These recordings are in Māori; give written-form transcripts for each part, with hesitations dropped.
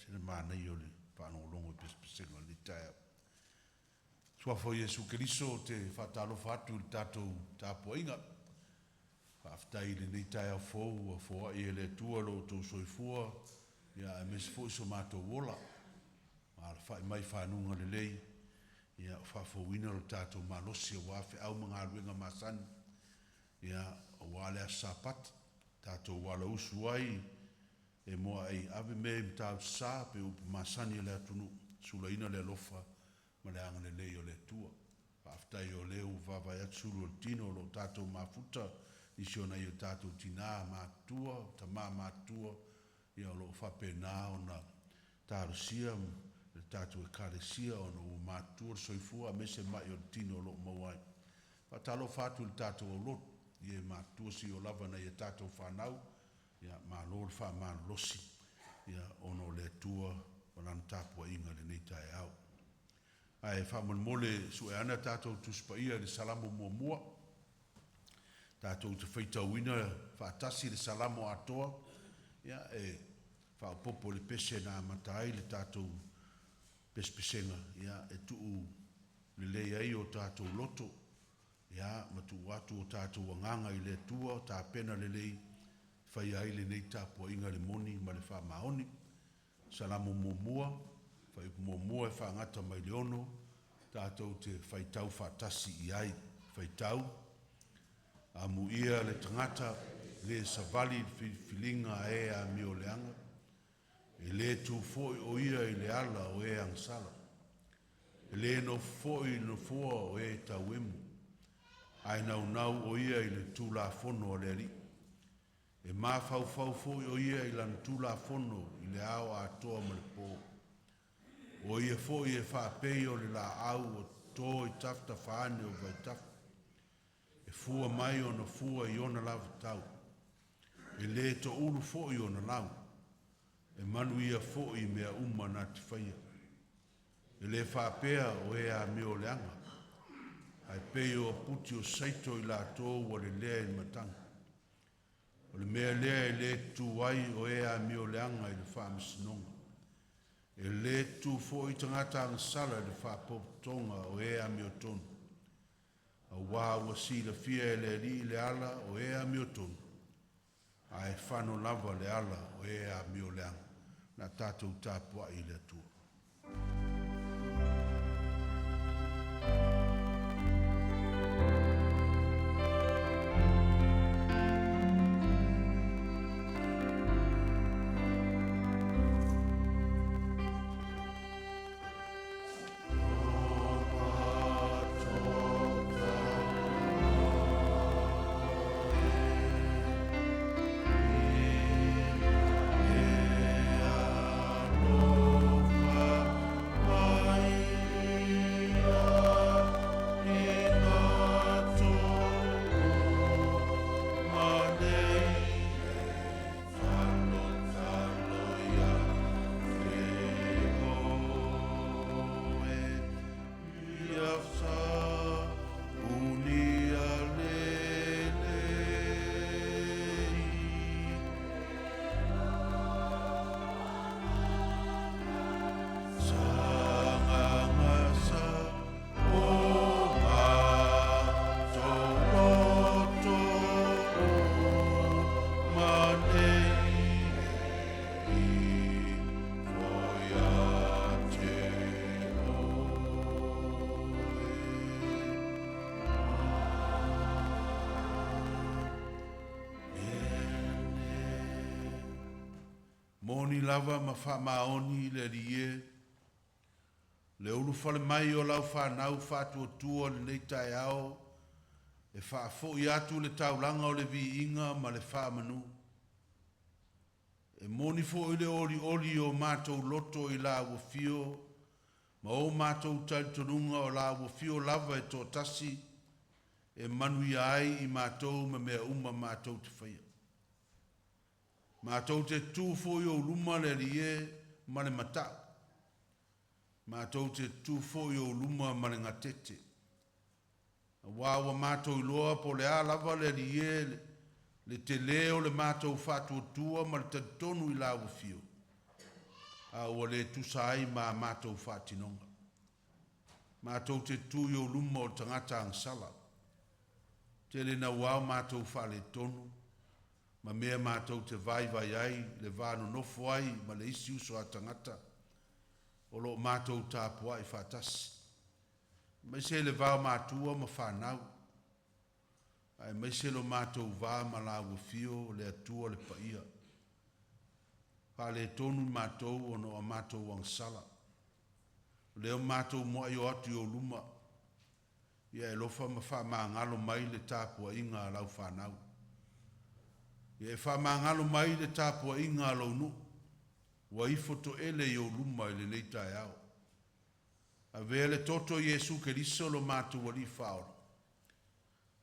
le mana i o le whanolongo pespesenga le tae. Suafo Yesu Keriso te whatalofa atu le tātou tāpoinga. Whaftai le nei tae au fōu, a fōa i le tua lo tō soifua, ia e mesi fōi so mātou wola. Ma le whai mai whanunga le lei, ia whafōwina lo tātou malosi a wafe au mga aruenga masani, ia wale a sapati, tātou wala usu ai, e moa ei ave me mtau sa pe upu masani le atunu, sulaina le lofa, ma le anga le lei o le tua. Whaftai o leu vavai atsuru o tino lo tātou mafuta, isi ona i o tātou tina mātua, ta mātua, ia o lo whapena o na tārusia, le tātou e kāresia o na o mātua soifua, mese mai o tino lo mawai. Whatalo whātu le tātou o lotu, ia mātua si o lava na i tātou whanau, ia mālor wha mālosi, ia ono le tua, o lan tāpua inga le nei tae au. Ai whamon mole su e ana tātou tuspa ia le salamu mua mua, tātou te whaitauina whaatasi le salamo atoa, ia e whaopopo le pese nā matai le tātou pespesenga, ia e tuu le lei ai o tātou loto, ia matu watu o tātou wanganga i le tua, tā pena le lei, whai ai le nei tāpua inga le moni ma le wha maoni, salamo mua mua, whai mua mua e whaangata mai le ono, tātou te whaitau whaatasi i ai, whaitau, amu ia le tangata le savali filinga e a mio leanga e le tu foi o ia i le ala o e angsala e le no foi no fua o e tauemu ai nau o ia i le tu la fono o le ali e ma fau foi o ia i lan tu la fono i le ao a toa ma le po o ia foi e fa peo le la au o to i tafta faane o vai tafta e fua mai ona fua i ona lava tau. E le to ulu fo i ona lau. E manuia fo i mea uma na te whaia. E le whapea o e a meo leanga. Ai peo a puti o saito i la tō wa le lea i matanga. O le mea lea i le tu ai o e a meo leanga i le whaamisinonga. E le tu fo i tangata ang sala i le whapotonga o e a meo tonu. A wā ua si la fia e le li le ala o e a mio tonu. A e whano lava le ala o e a mio leanga. Na tātou tāpua i le atua. Moni lava ma wha maoni le rie. Le ulu whale mai o lau whanau whātua tua le nei tai ao. E wha fo i atu le taulanga o le vi inga ma le wha manu. E moni fo i le oli o mātou loto i la ua fio. Ma o mātou taitonunga o la ua fio lava e tō tasi. E manuia ai i mātou ma mea uma mātou te whaia. Mātou te tūfoi o luma le rie ma le mata. Mātou te tūfoi o luma ma le ngatete. Wāua mātou i loa po le ālava le rie le te leo le mātou whātua tua ma le tatonu i la ua fio. ua le tusai ma mātou whātinonga. Mātou te tui o luma o tangata angsala. Te le na wau mātou whale tonu, ma mea mātou te vai ai, le vāno nofo ai, ma le isi uso a tangata, o lo mātou tāpua i whātasi. Mai se le vāo mātua ma whānau, ai mai se lo mātou vā ma la wafio le atua le paia. Whale tonu mātou ono a mātou angsala. Leo mātou moa i o atu i o luma, ia e lofa ma wha maangalo mai le tāpua inga lau whanau. Ia e wha maangalo mai le tāpua inga lau nu, wa ifoto ele i o luma i le leitai au. A vele toto Jesu ke riso lo mātou wali whaoro.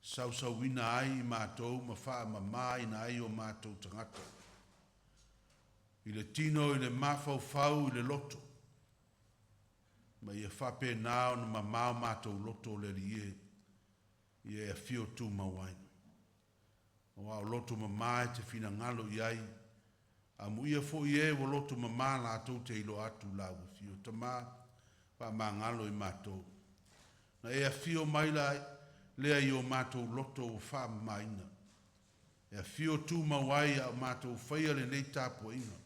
Sau wina ai i mātou ma wha ma mai na ai o mātou tangata. I le tino i le mawhau whau i le loto. Ma ia whape nao na mamau mātou loto le lie. Ia e fio tu mawaina. O au loto mamai te fina ngalo i ai. A mu ia fo i e o loto mamai la tau te ilo atu la u fio. Ta maa pa maa ngalo i mātou. Na e a fio mai la lea i o mātou loto o wha maina. E a fio tu mawai a mātou whaia le nei tāpua inga.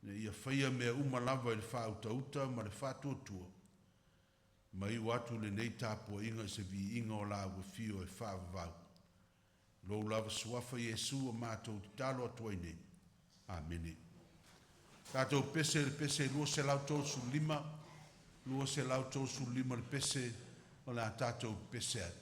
Ne ia whaia mea umalava i le wha uta ma le wha tuatua. Ma i watu le nei tāpua inga se vi inga o la ua fio e wha vau. Lo lava suafa Jesu a mātou talo atua i nei. Amene. Tātou pese le pese lua se lau tō su lima. Lua se lau tō su lima le pese o la tātou pese ai.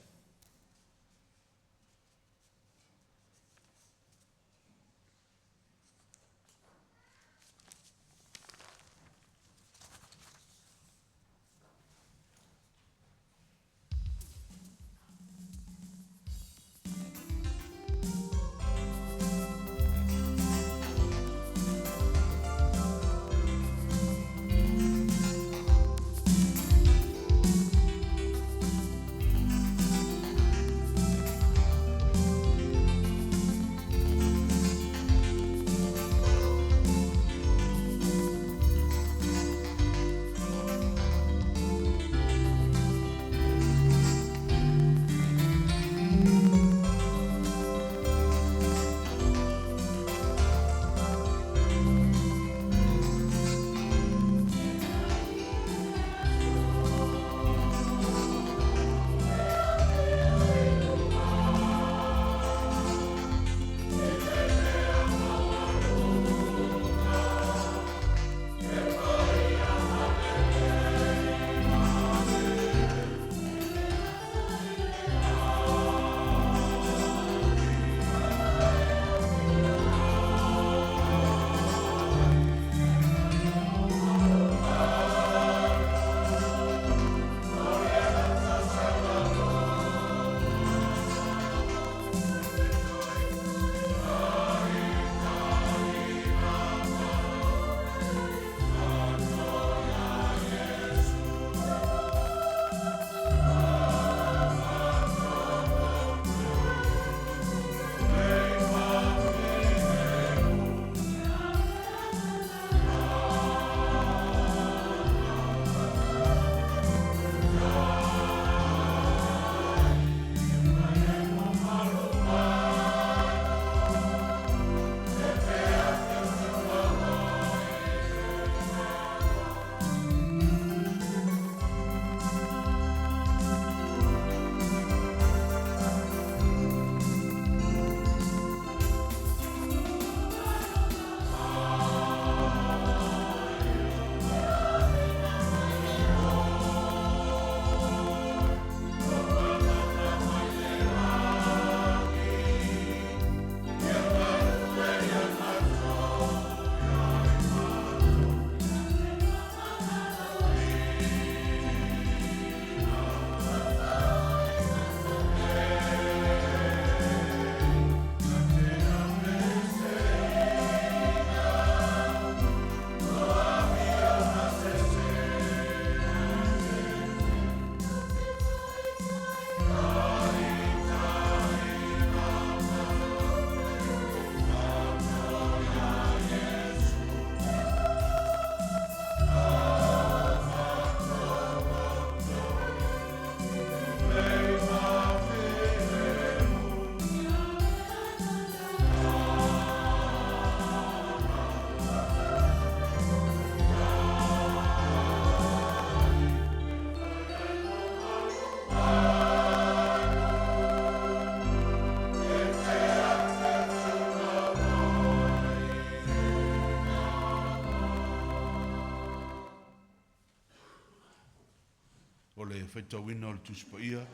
o le whaitawina o le tusi pa ia,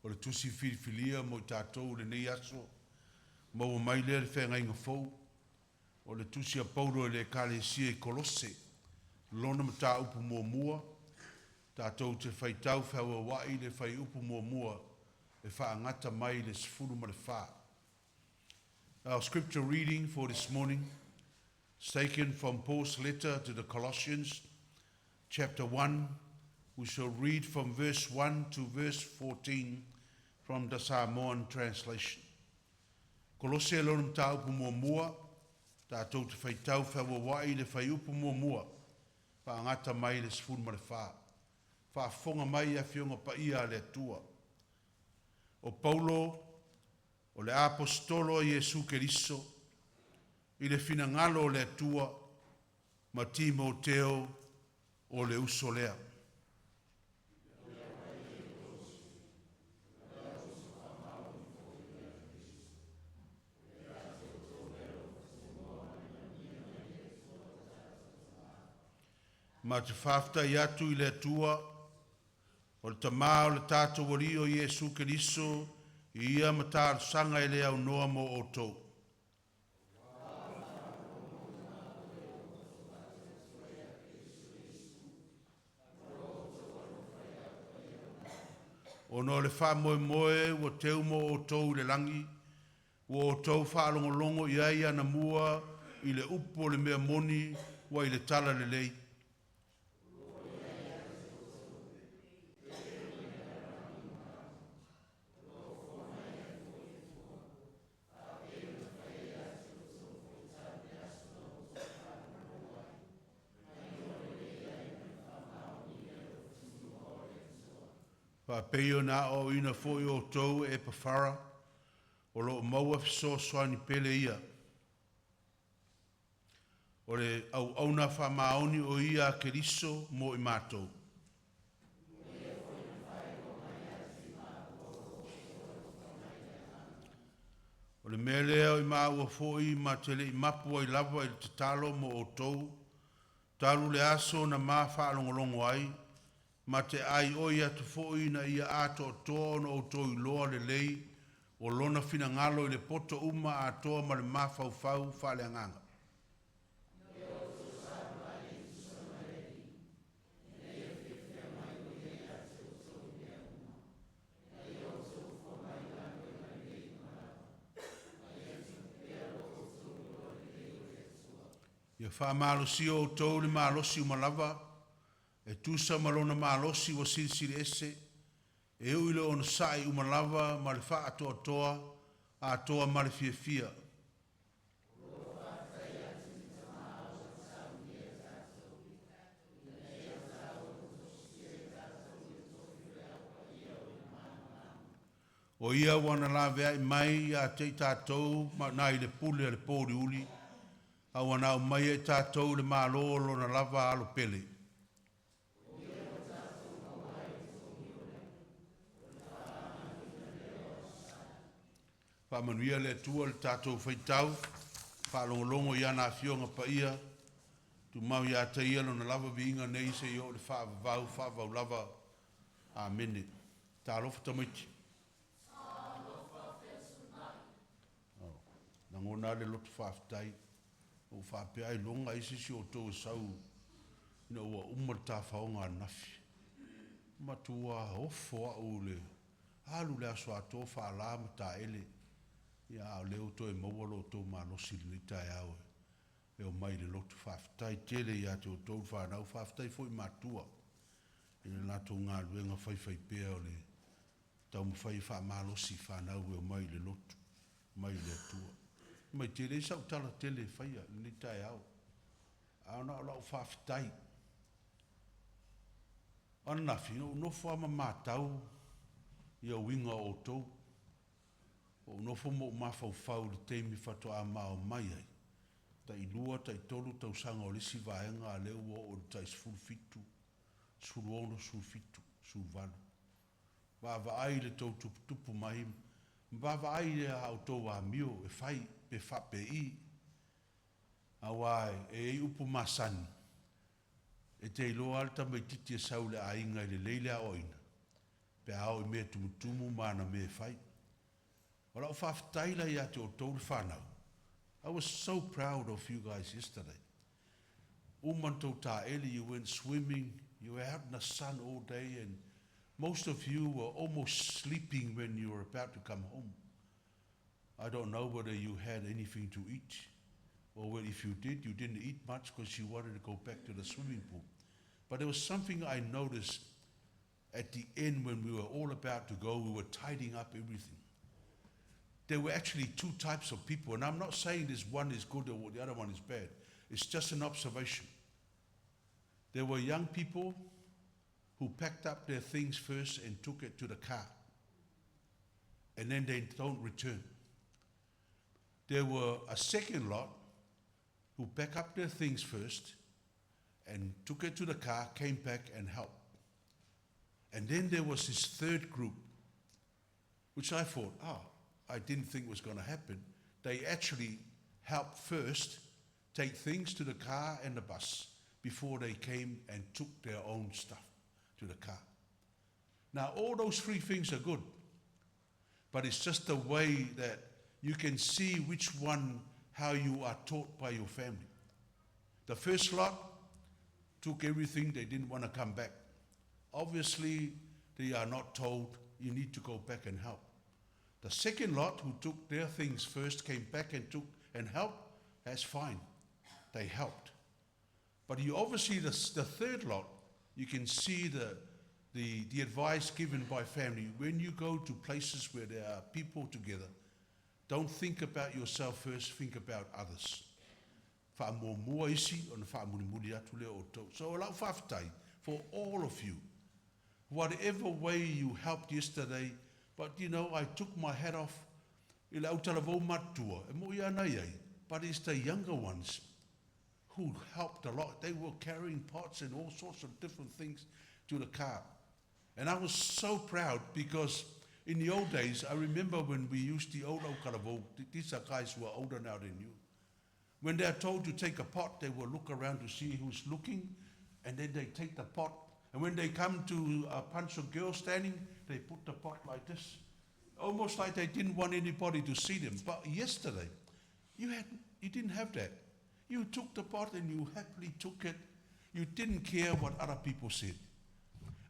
o le tusi whiriwhilia mo i tātou le nei aso, mau mai le whenga inga fau, o le tusi a Paulo le Kalesia i Kolose, lona mata upu mua mua, tātou te whaitau whiaua wai le whai upu mua mua, e whaangata mai le sifuru ma le wha. Our scripture reading for this morning is taken from Paul's letter to the Colossians, chapter 1. We shall read from verse 1 to verse 14 from the Samoan translation. Kolose lona mata upu mua mua, tātou te whaitau whiaua wai le whai upu mua mua, whaangata mai le sifuru ma le wha. Whaafonga mai a whionga pa ia le atua. O Paulo, o le apostolo a Iesu Keriso, i le finangalo o le atua, ma Timoteo o le uso lea. Ma te whafta i atu i le atua, o le tamā o le tātou wari o Iesu Keriso, i ia matāru sanga i le au noa mo o tau. O no le wha moe moe, o teu mo o tau le langi, o tau wha longo i aia na mua, i le upo le mea moni, wa i le tala le lei. Pa peio na o ina foi o tau e pawhara, o lo maua fiso soani pele ia. O le au auna wha maoni o ia Keriso mo i mātou. O le mea lea o i māua foi ma te le i mapua i lava i te talo mo o tau, talu le aso na maa whaalongolongo ai, ma te ai oi atu foi na ia ato o toa no o toi loa le lei, o lona fina ngalo i le poto uma a toa ma le mafau fau whale anganga. Ia wha malosi o tau le malosi umalava, e tusa malona malosi wa sinsiri ese, e uile ona sai umalava ma le wha atoa a toa ma le fia fia. O ia wana la vea i mai a te tātou ma na i le pule le pōri uli, a wana o mai e tātou le malolo na lava alo pele. Pa Manuia Le tua le tātou whaitau, pa longolongo i ana whionga pa ia, tu mau ia te ia no na lava viinga nei se i o le whaavau lava. Amene. Tā lofa tamaiti. Na ngona le lotu whaaftai, o whaapea i longa isi si o tau sau, ina ua umar tā whaonga nafi. Matua ofo a ule, alu le aso ato whaalama tā ele, ia o leo to e maua lo to malosi le tai au e o mai le lotu whaftai tele ia te o tau whanau whaftai foi matua i le nato ngā luenga whai pea o le tau mwhai wha malosi whanau e o mai le lotu mai le atua mai tele i sau tala tele whaia le tai au au na o lau whaftai ana whino no wha matau ia winga o tau o no fo mo mafau fau le teimi fato a mao mai ai. Ta i lua, ta i tolu, tau sanga o lisi vaenga a leo o ta i sfuru fitu, sfuru ono, sfuru fitu, sfuru valu. Vava ai le tau tupu mai, vava ai le au tau a mio, e fai, pe fa pe i, awai, e upu masani, E te iloa alta mai titi e saule a inga i le leile a oina. Pe ao i mea tumutumu mana me fai. Wala o whaftaila ia te o tolu whanau. I was so proud of you guys yesterday. Umanto ta eli, you went swimming, you were out in the sun all day, and most of you were almost sleeping when you were about to come home. I don't know whether you had anything to eat, or if you did, you didn't eat much because you wanted to go back to the swimming pool. But there was something I noticed at the end when we were all about to go, we were tidying up everything. There were actually two types of people, and I'm not saying this one is good or the other one is bad. It's just an observation. There were young people who packed up their things first and took it to the car, and then they don't return. There were a second lot who packed up their things first and took it to the car, came back and helped. And then there was this third group, which I thought, I didn't think was going to happen. They actually helped first take things to the car and the bus before they came and took their own stuff to the car. Now, all those three things are good, but it's just the way that you can see which one, how you are taught by your family. The first lot took everything, they didn't want to come back. Obviously, they are not told, you need to go back and help. The second lot who took their things first, came back and took and helped, that's fine. They helped. But you obviously, the third lot, you can see the advice given by family. When you go to places where there are people together, don't think about yourself first, think about others. So allow whaftai for all of you. Whatever way you helped yesterday, but you know, I took my hat off. But it's the younger ones who helped a lot. They were carrying pots and all sorts of different things to the car. And I was so proud because in the old days, I remember when we used the old Okaravo, these are guys who are older now than you. When they're told to take a pot, they will look around to see who's looking, and then they take the pot. And when they come to a bunch of girls standing, they put the pot like this, almost like they didn't want anybody to see them. But yesterday, you didn't have that. You took the pot and you happily took it. You didn't care what other people said.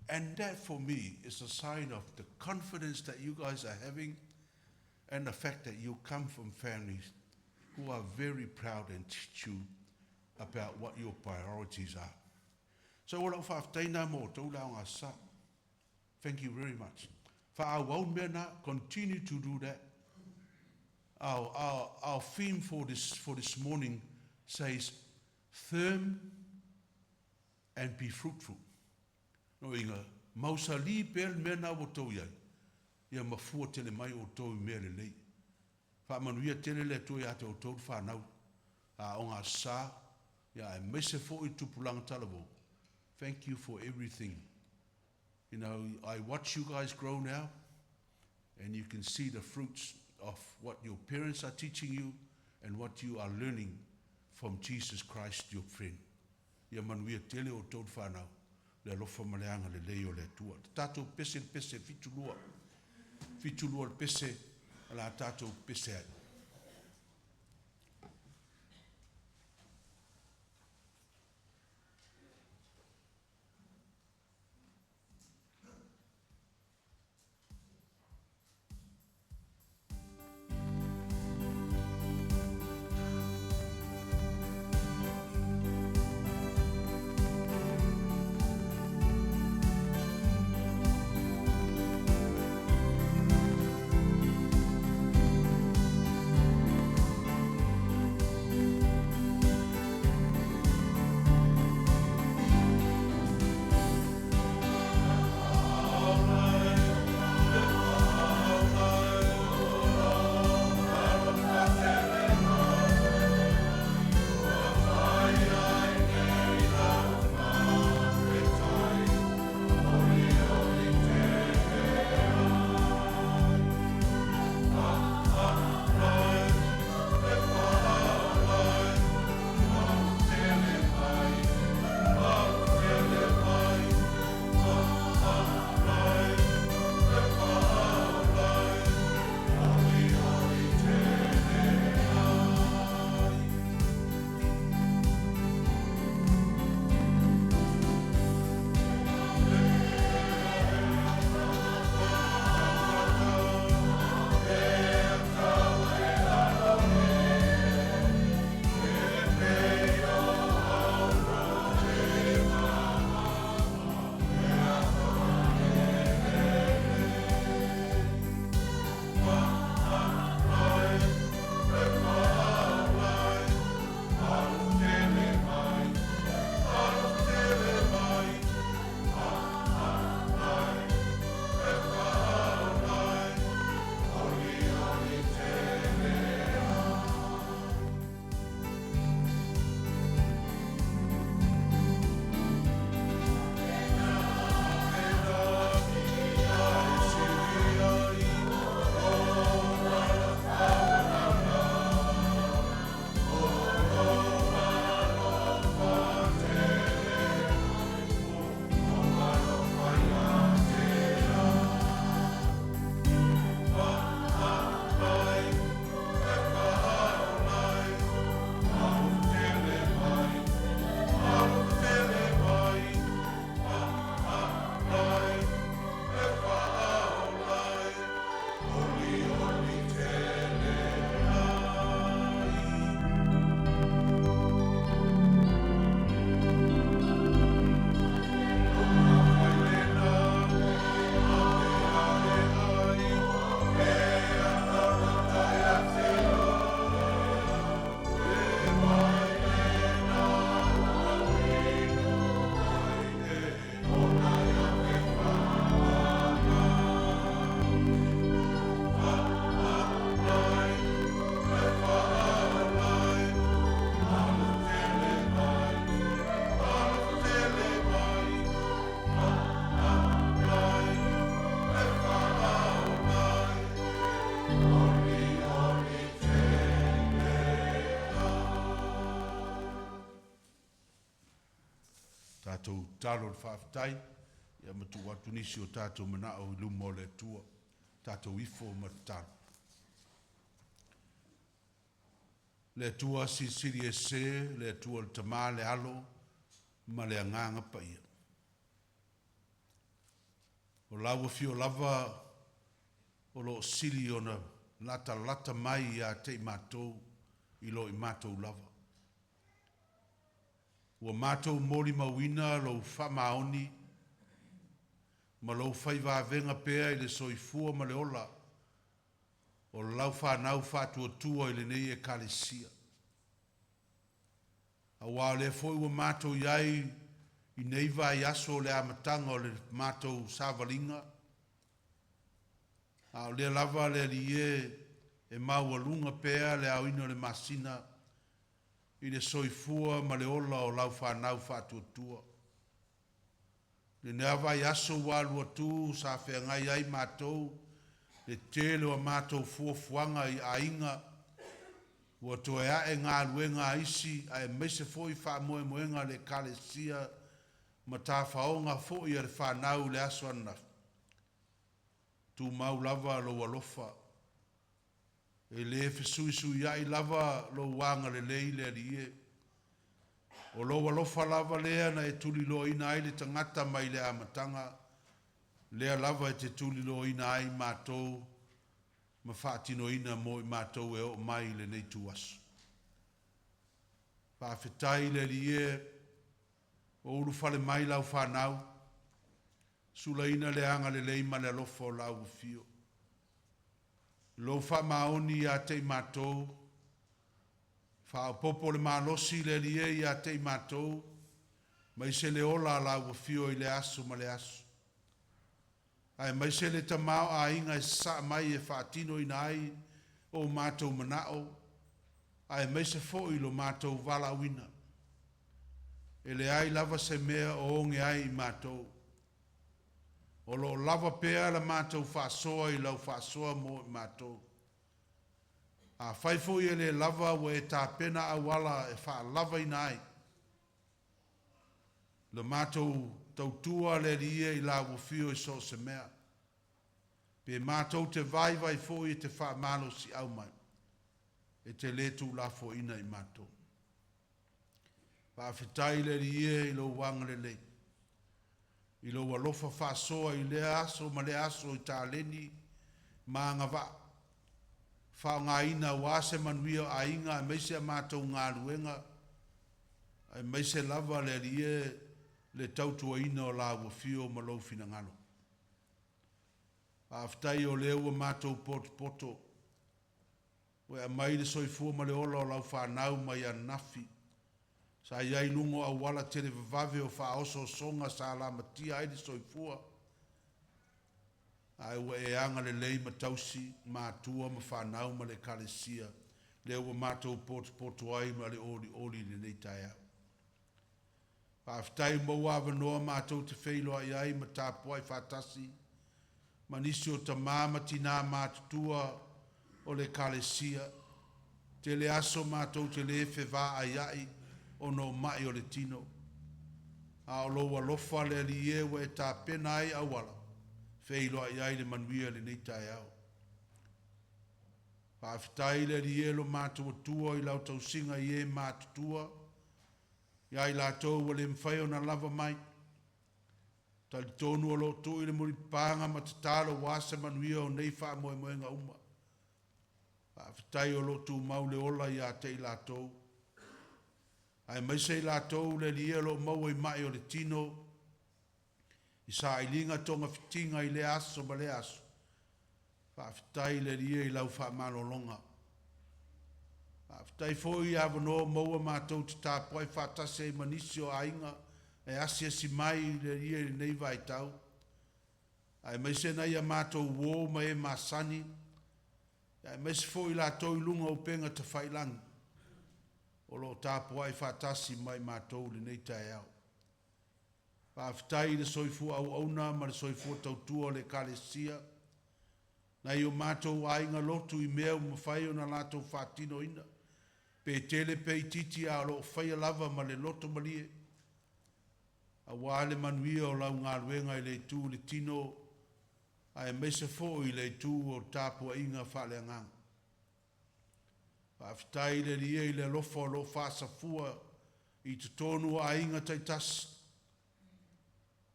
And that for me is a sign of the confidence that you guys are having and the fact that you come from families who are very proud and teach you about what your priorities are. So thank you very much. Continue to do that. Our theme for this morning says, firm and be fruitful. No inga, mausali pel mena o tau iai. Ia mafua tele mai o tau mea le lei. Manuia tele le tui ate o tau whanau. A o ngā sā, ia e mese fo I tupulanga talavo. Thank you for everything. You know, I watch you guys grow now, and you can see the fruits of what your parents are teaching you and what you are learning from Jesus Christ, your friend. Ia manuia tele o tau whanau. Le alofa maleanga le leo le tua. Tātou pese fitulua. Fitulua le pese, ala tātou pese ai. tātou talo le whaafitai, ia matu watu nisi o tātou manao I lumo le tua, tātou ifo o matalo. Le tua si siri e se, le tua le tamā le alo, ma le anganga pa ia. O lawa fio lava, o lo siri o na lata mai ia te mātou, I lo I mātou lava. Ua mātou moli mawina lo whamaoni, ma lo whaivavenga pēa I le soifua ma le ola, o lau whanau whātua I le nei e kalesia. A wā le foi ua mātou iai I nei vai aso le amatanga o le mātou savalinga, a le lava le lie e maua lunga pēa le au ino le masina I le soifua ma le ola o lau whanau whātua. Le nea vai aso wālua tū sa whengai ai mātou, le tele o mātou fuafuanga I ainga, ua toe ae ngā luenga isi, ae meise foi wha moe moenga le kalesia, ma tā whaonga foi ar whanau le aso ana. Tu mau lava lo walofa, e le fesuisu iai lava lo wanga le lei le rie. O lo walofa lava lea na e tuli lo ina ai le tangata mai le amatanga, lea lava e te tuli lo ina ai mātou, ma whaatino ina mo I mātou e o mai le nei tuasu. Whawhetai le rie, o uru whale mai lau whanau, sula ina le anga le lei ma le alofa o lau fio. Lo whamaoni a te mātou, whaopopo le mālosi le rie I a te mātou, mai se le ola lau fio I le aso ma le aso. Ai mai se le tamao a inga e sa mai e whaatino ina ai o mātou manao, ai mai se foi lo mātou vala wina. E le ai lava se mea o onge ai I mātou. O lo lava pēa la mātou whaasoa I lau whaasoa mo I mātou. A whaifo I le lava wa e tā pena awala e wha lava ina ai. Le mātou tautua le rie I la wafio I so se mea. Pe mātou te vai fo I te wha malo si au mai. E te letu la fo ina I mātou. Whawhetai le rie I lo wanga le lei. I lo walofa whasoa I le aso ma le aso I tā leni ma ngā wā. Whao ngā ina wāse manuia a inga a meise a mātou ngā luenga. A meise lava le rie le tautua ina o la wafio ma lo fina ngano. Whawhetai o leo a mātou poto. Ue a mai le soifua ma le ola o lau whanau mai a nafi. Sa iai lungo a wala tere vavave o wha oso songa sa la matia ai le soifua. Ai ua e anga le lei matausi, mātua ma whanau ma le kalesia. Le ua mātou poto ai ma le oli le nei tai au. Whawhetai maua awanoa mātou te wheiloa iai ma tāpua I whatasi. Ma nisi o ta māmati nā mātutua o le kalesia. Te le aso mātou te le whewha ai ai. Ono mai o le tino. A o loa lofa le lie wa e tā pena ai awala. Wheiloa iai le manuia le nei tai au. Whawhetai le lie lo mātua tua I lau tau singa I e mātutua. Iai la tau wa le mwhai o na lava mai. Tali tonu o Lotu I le muri pānga ma te tālo wāsa manuia o nei wha moe moenga uma. Whawhetai o Lotu mau le ola I a te I la tau. Ai mai sei la tau le lia lo mau I mai o le tino. I sa I linga tonga fitinga I le aso ma le aso. Whawhetai le lia I lau wha malolonga. Whawhetai foi awanoa maua mātou te tāpoi whatase I manisi o ainga. E asia si mai le lia I nei vai tau. Ai mai se na ia mātou wō ma e masani. Ai mai se foi la tau I lunga o penga te whailangi. O lo tāpua I whatasi mai mātou le nei tai au. Whawhetai le soifua au auna ma le soifua tautua le kalesia. Na I o mātou ainga lotu I mea ma whai o na lātou whatino ina. Pe tele pe I titi a lo whai lava ma le loto malie. a wale manuia o lau ngā luenga i le tū le tino, ai mese fo i le tū o tāpua inga whale ngang. Whaafitai le lia i le lofa lo whaasafua i te tonu a inga taitasi.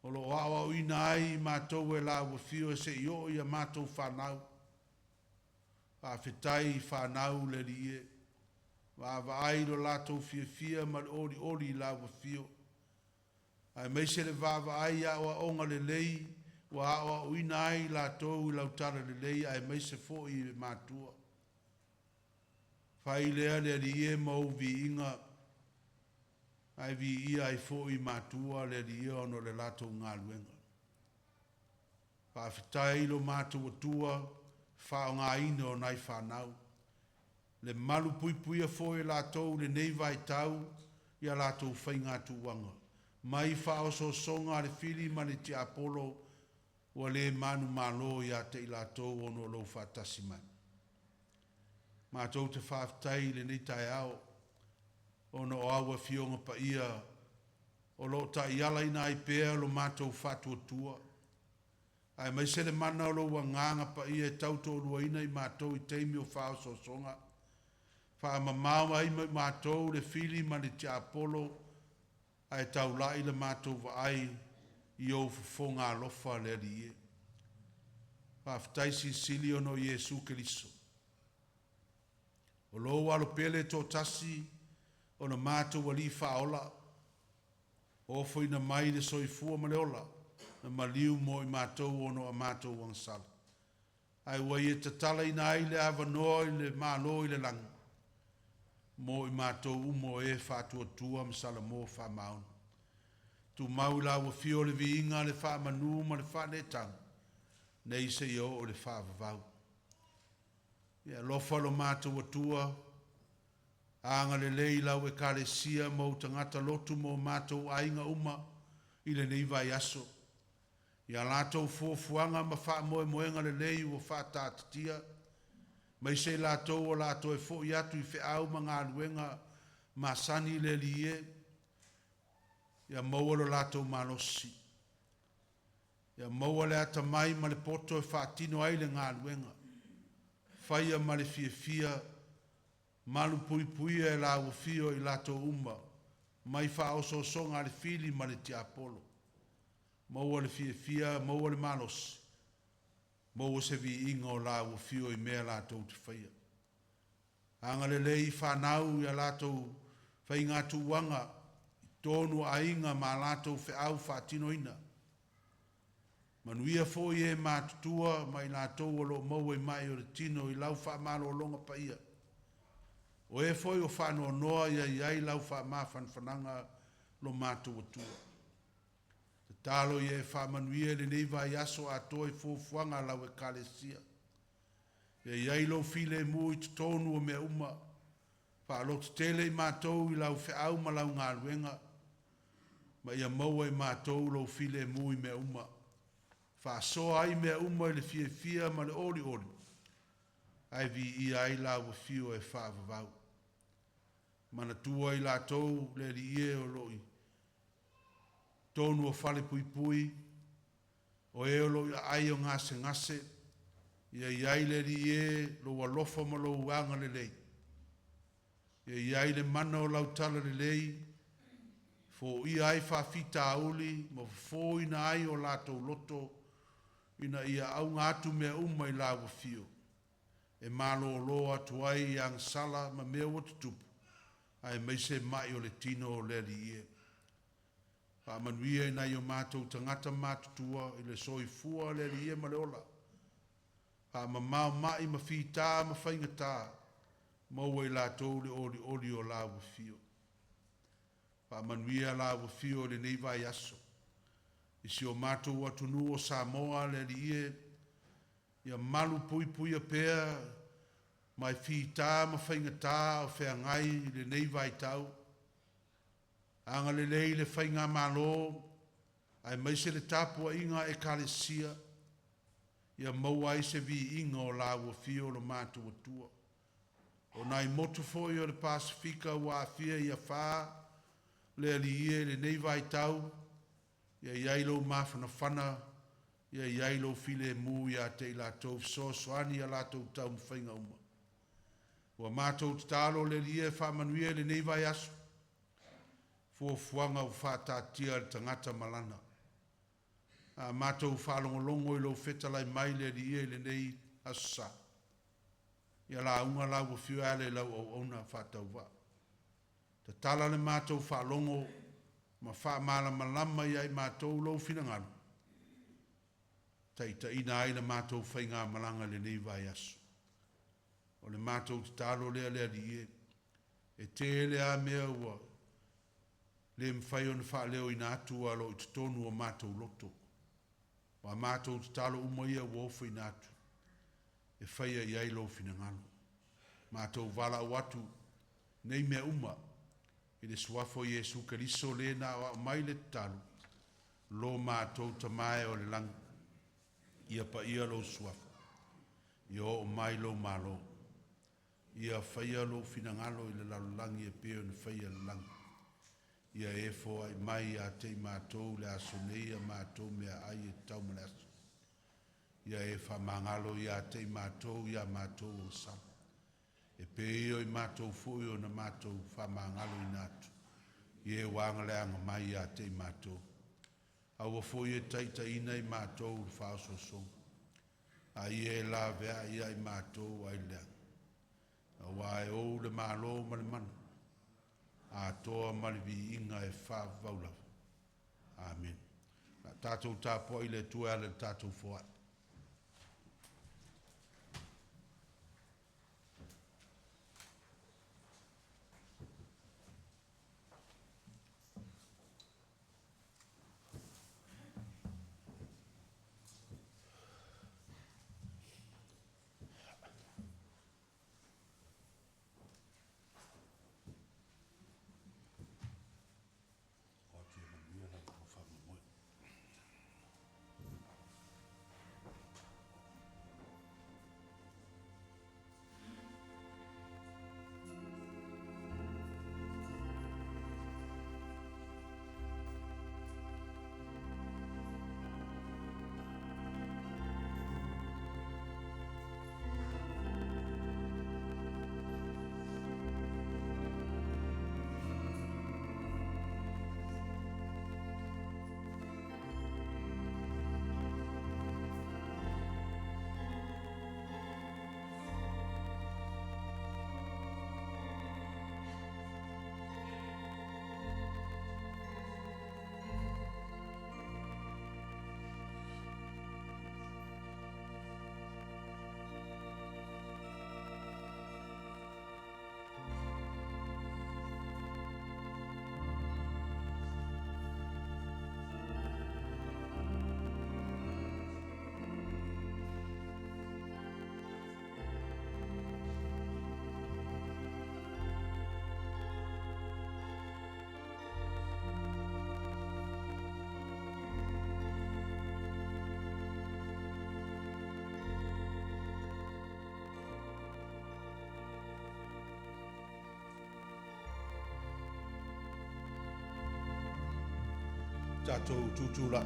O lo awa uina ai mātou e la wafio se i o ia mātou whanau. Whaafitai whanau le lia. Wa ai lo lātou fia ma le ori la wafio. Ai meise le va ai awa onga le lei, wa awa uina ai lātou i lautara le lei, ai meise fo i mātua. Whai lea le lia mau vi inga, ai vi ia ai fo i mātua le lia ono le lātou ngā luenga. Whaafitai lo mātua tua, whao ngā ina o nai whanau. Le malu pui fo i lātou le nei vai tau, ia lātou whai ngā tuwanga. Mai whao so songa le fili mani te Apollo, wa le manu malo ia te i lātou ono lo whatasi mai. Mātou te whaafitai le nei tai ao, ono o awa fionga pa ia, o lo ta iala ina i pēa lo mātou whatua tua. Ai mai se le mana o lo wanganga pa ia e tauto lua ina i mātou i teimi o whao so songa. Wha mamau ai mātou le fili mani te Apollo, ai tau lai le mātou wa ai i au fufonga alofa le li e. Whaafitai si sili ono Jesu Keriso. O lo alo pele tō tasi, o na mātou wali whaola, o fwina mai le soifua ma le ola, na maliu mo i mātou ono a mātou wangsala. Ai wai e tatala ina ai le avanoa i le mālo i le langu, mo i mātou umo e whātua tua msala mō whamaun. Tu mau la wa fio le viinga le whamanu ma le whane tau, nei se i o le whavavau. Ia lofa lo mātou atua, anga le lei lau e kare sia mo tangata lotu mo mātou ainga uma i le nei vai aso. Ia lātou fuafuanga ma wha moenga le lei o whātātatia, mai se lātou o lātou e fo i atu i whi au ma ngā luenga ma sani le lie, ia maua lo lātou malosi. Ia maua le ata mai ma le poto e whātino ai le ngā luenga. Whaia ma le fia malu pui e la ufio i lātou uma, mai wha oso songa le fili ma le te Apollo. Maua le fia, maua le malos, maua se vi ingo la ufio i mea lātou te whaia. Anga le lei whanau ia lātou whai ngā tuwanga, tonu a inga ma lātou wha au whātino ina. Manuia fo i e mātutua mai lātou o lo mau i mai o le tino i lau wha malo o longa pa ia. O e foi o whanoa noa ia iai lau wha mawhanwhananga lo mātua tua. Te talo i e wha manuia le neiva i aso a toi fuafuanga lau e kalesia. Ia iai lo file mu i tonu o mea uma. Wha alo te tele i mātou i lau wha au ma lau ngā ruenga. Ma ia maua i mātou lo file mu i mea uma. Wha soa ai mea uma i le fia ma le ori. Ai vi i ai la wa fio e wha vavau. Mana tua i la tau le li e o loi. Tonu o whale pui. O e o loi ai o ngase. Ia i ai le li e lo wa lofa ma lo uanga le lei. Ia i ai le mana o lautala le lei. Fo i ai wha fita auli. Ma fo ina ai o la tau loto. Ina ia au ngātu mea uma i la wa fio. E malo loa tuai i ang sala ma mea watu tupu. Ai meise mai o le tino o le li e. Pa manuia i nai o mātou tangata mātutua i le soifua le li e ma le ola. Pa mamau mai ma fita ma whaingata. Maua i lātou le oli o la wa fio. Pa manuia la wa fio le neivai aso. Isi o mātou atunu o Samoa le li e. Ia malu pui a pēr, mai whita ma whaingata o whea ngai le nei vai tau. Anga le lei le whainga malo, ai maise le tapua inga e kalesia. Ia maua i se vi inga o la ua fio lo mātua tua. O nai motu foi o le Pasifika ua fia ia whā, le ali ie le nei vai tau, Ia iai lo mawhanawhana, ia iai lo file mu ia te lātou fisoasoani a lātou tau mwhainga uma. Ua mātou te tālo le lia Manuia le nei vai aso. Fuafuanga o whātātia le tangata malana. A mātou whālongolongo i lo whetalai mai le lia le nei asa. Ia la unga la ua whiua le lau au ona whātau wā. Te tala le mātou whālongo ma wha malama iai mātou lo whinangano. Taita ina ai le mātou whainga malanga le nei vai aso. O le mātou te tālo lea lie, e te lea mea ua, le mwhai o na wha leo ina atua lo i te tonu o mātou loto. Wa mātou te tālo umoia ua ofa ina atu, e whaia iai lo whinangano. Mātou wala o atu, nei mea uma, i le suafo Iesu Keriso le na o mai le tālo, lo mātou tamae o le lang, ia pa ia lo suafo, ia o mai lo malo. Ia whaia lo finangalo i le lalulangi e peo ni whaia lalulangi. Ia e fo ai mai a te mātou le aso nei a mātou mea ai e tau mele aso. Ia e wha mangalo i a te mātou i a mātou o sam. E peo i mātou fui o na mātou wha mangalo i nātu. Ia e wanga le anga mai a te mātou. Aua fui e taita ina i mātou whaoso song. A ia e la vea ia i mātou ai leang. Wa e o le malo ma le manu. A toa ma le vi inga e wha vaula. Amen. Na tātou tāpua i le tua le tātou foa. Tātou tutula.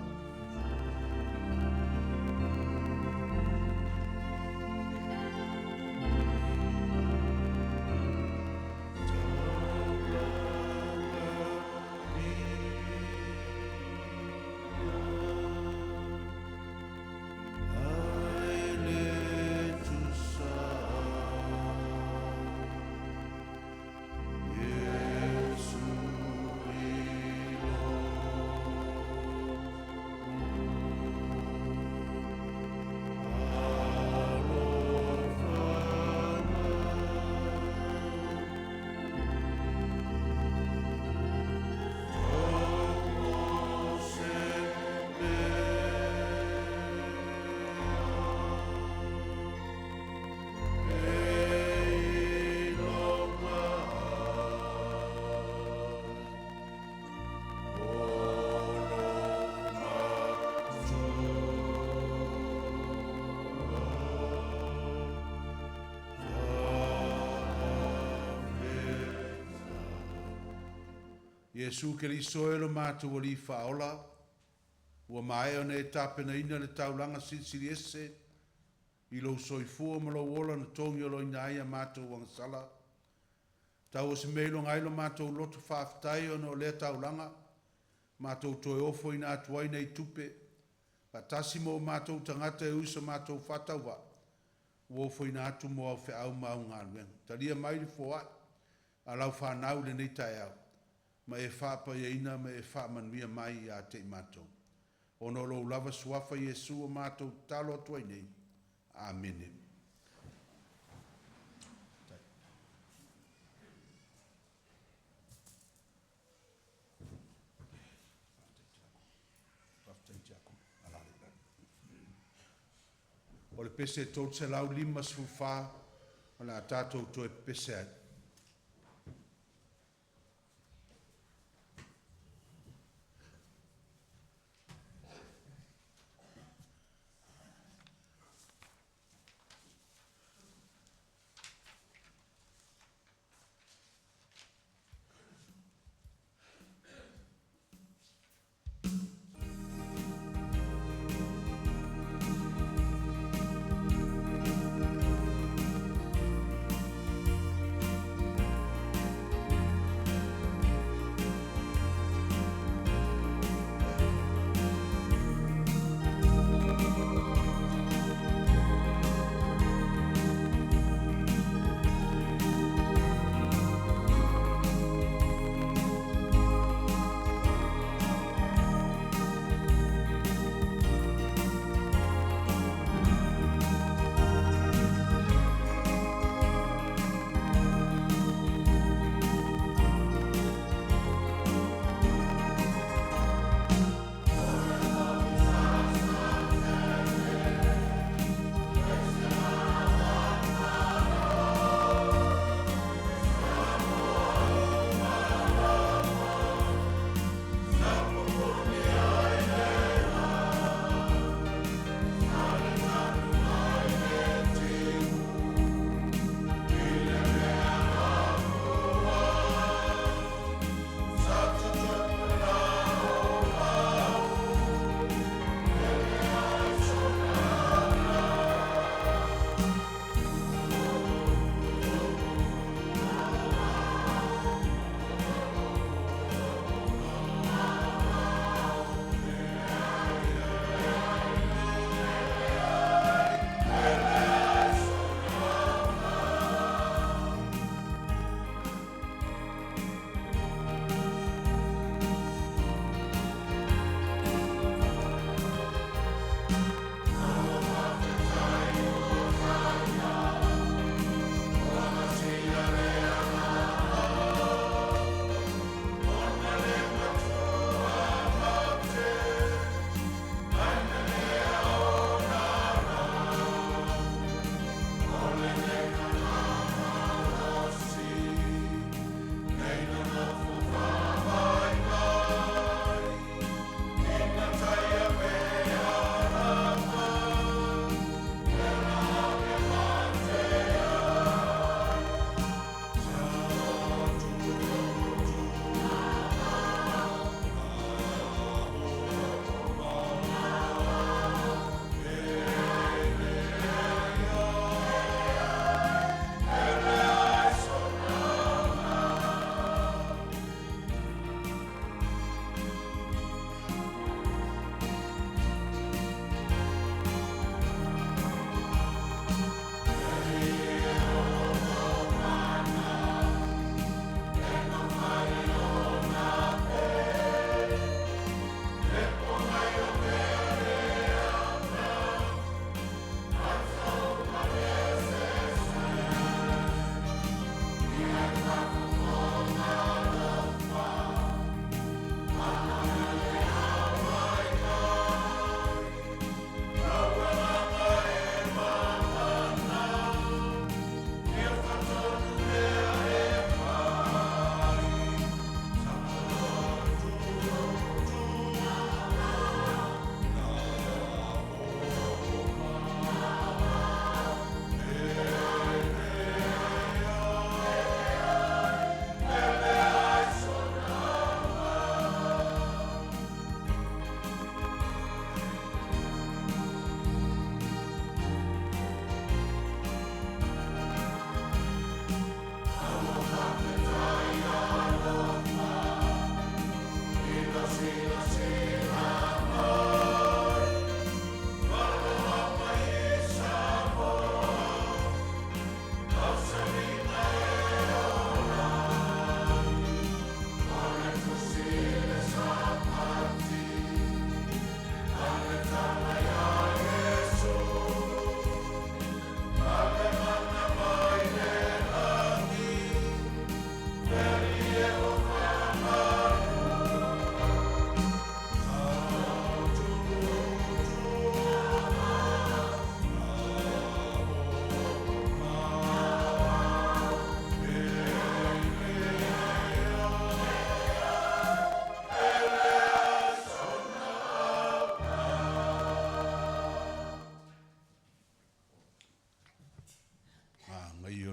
Iesu Keriso e lo mātua li whaola, ua mae o ne tapena ina le taulanga siri ese, i lo soifua ma lo wola na tongi o lo ina aia mātou wangasala. Tau o se meilo ngailo mātou lotu whaafitai o no lea taulanga, mātou toe ofo ina atuai nei tupe, pa tasi mo mātou tangata e usa mātou whatauwa, uofo ina atu mo au whi au mau ngā luenga. Talia mai li fōa, a lau whanau le nei tai au, ma e whapa ia ina ma e whamanuia mai i a te mātou. Ono lo lava suafa Yesu o mātou talo atuai nei. Amen. O le pese tau te lau lima sfufa, o la tātou to e pese ai.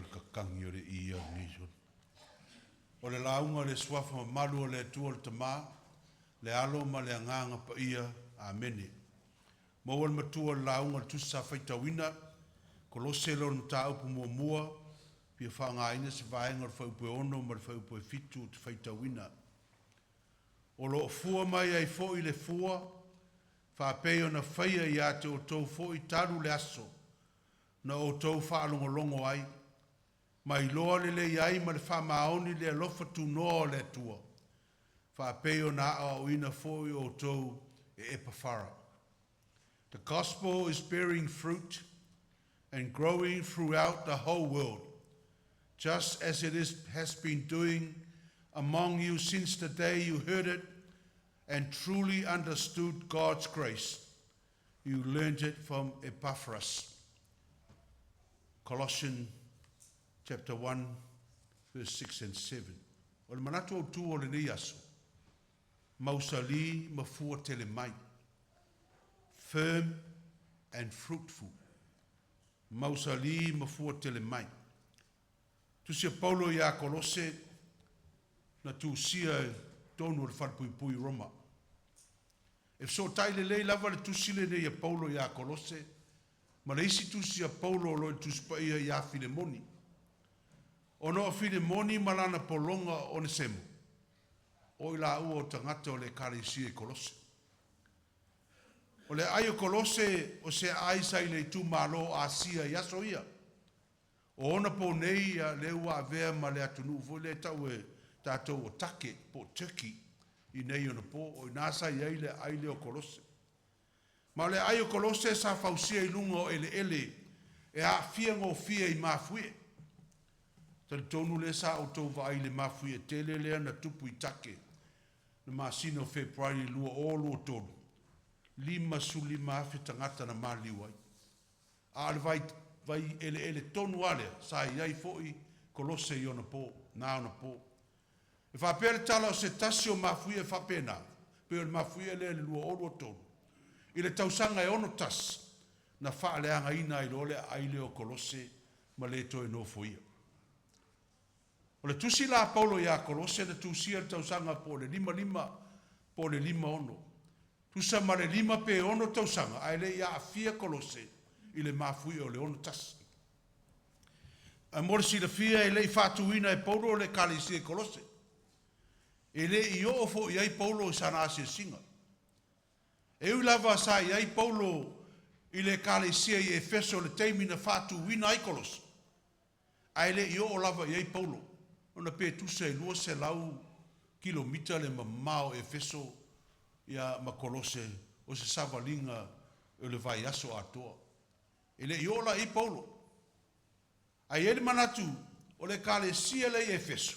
kakangi o le ia ngiso. O le launga le swafa malu o le atua le tama, le alo ma le anganga pa ia, amene. Mawal matua le launga le tusa faitawina, kolose lo nta upu mua, pia whanga ina se vaenga le whaupe ono ma le whaupe fitu te faitawina. O lo fua mai ai fo i le fua, whapeo na whaia i ate o tau fo i taru le aso, na o tau whaalongolongo ai, mai loa le le iai ma le whamaoni le alofa tu noa le atua. Whapeo na a o ina fo i o tau e epawhara. The gospel is bearing fruit and growing throughout the whole world, just as has been doing among you since the day you heard it and truly understood God's grace. You learned it from Epaphras. Colossians chapter 1, verse 6 and 7. O le manatu o tu o le ni aso. Mausali mafua tele mai. Firm and fruitful. Mausali mafua tele mai. Tusia Paulo ia Kolose na tu sia tonu le whalpui Roma. If so taile lei lava le tusile ne ia Paulo ia Kolose, ma le isi tusia Paulo lo tuspa ia Filemoni. Ono Filemoni malana polonga o ne semo. O ila ua o tangata o le karisia i Kolose. O le aio Kolose o se aisa i le tu malo a sia iaso ia. O ona po nei le ua avea ma le atunu fo le tau e tātou o take po Turkey i nei ona po o nasa i eile aile o Kolose. Ma le ai o Kolose sa fausia i lunga o ele e a fia ngō fia i mafue. Tali tonu le sa o tau va aile mafue tele lea na tupu i take na masino Februari lua o lua tonu. Lima suli mafi tangata na maliwai. A le vai ele tonu ale sa iai foi Kolose i ona po, na ona po. E whapere tala o se tasio mafuia whapena, peo le mafuia le lua o lua tonu. I le tausanga e ono tas, na whaaleanga ina i role aile o Kolose ma le toi no foia. O le tusi la Paulo ia Kolose na tusia le tausanga po le lima ono. Tusa ma le lima pe ono tausanga, aile ia afia Kolose, i le mafuia o le ono tas. A morsi le fia e lei fatuina e Paulo le kalisi e Kolose. E le i o fo i ai Paulo i sana asia singa. E ui lava sa i ai Paulo i le kalisi e Efeso le teimina fatuina i Kolose. A le i o lava i ai Paulo. Ona pe tusa i lua se lau kilomita le mamao Efeso ia ma Kolose o se savalinga o le vai aso atoa. E le i o la i Paulo. Ai ele manatu o le kalesia le Efeso.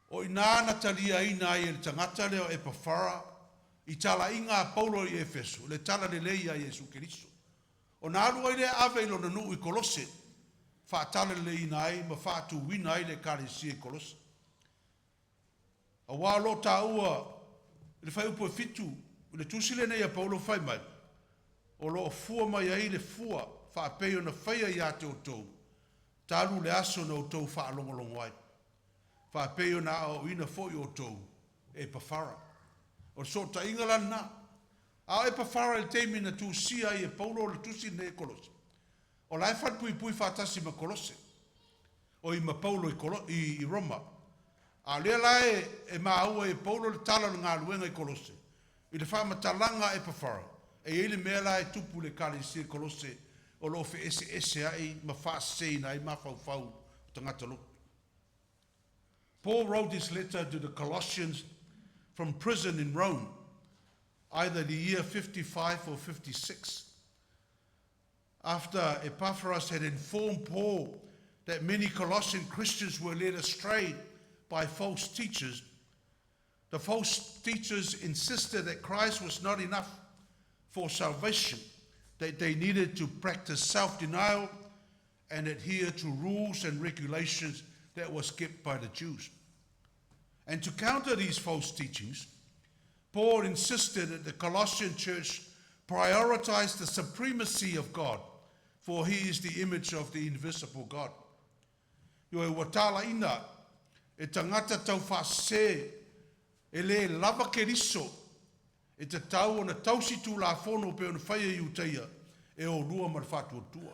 O ina natalia ina ai le tangata leo Epafara i tala inga Paulo i Efeso, le tala le leia Jesu Keriso. O na alu ai le ave ilo na nuu i Kolose, wha tala le ina ai, ma wha tu wina ai le kalesia i Kolose. A wā lo tā ua, le whai upo e fitu, le tusile nei a Paulo whai mai, o lo fua mai ai le fua, wha peo na whaia i ate o tau. Tālu le aso na o tau wha alongolongo ai. Wha peo na o ina foi o tau, e pawhara. O so ta ingalan na. A e pawhara il teimi na tu sia i e Paulo le tusi ne Kolose. O lai what pui whatasi ma Kolose. O i ma Paulo i Roma. A lea lai e maua e Paulo le tala ngā luenga i Kolose. I le wha matalanga e pawhara. E ele mea lai tupu le kalisi i Kolose. O lo fe ese ai ma fa seina ai ma fau tangata lotu. Paul wrote this letter to the Colossians from prison in Rome, either the year 55 or 56. After Epaphras had informed Paul that many Colossian Christians were led astray by false teachers, the false teachers insisted that Christ was not enough for salvation, that they needed to practice self-denial and adhere to rules and regulations that was kept by the Jews. And to counter these false teachings, Paul insisted that the Colossian church prioritize the supremacy of God for he is the image of the invisible God. Yo e watala ina, e tangata tau whase, e le lava keriso, e te tau o na tausi tu la fono pe o na whaia iu teia, e o rua marwhatu o tua.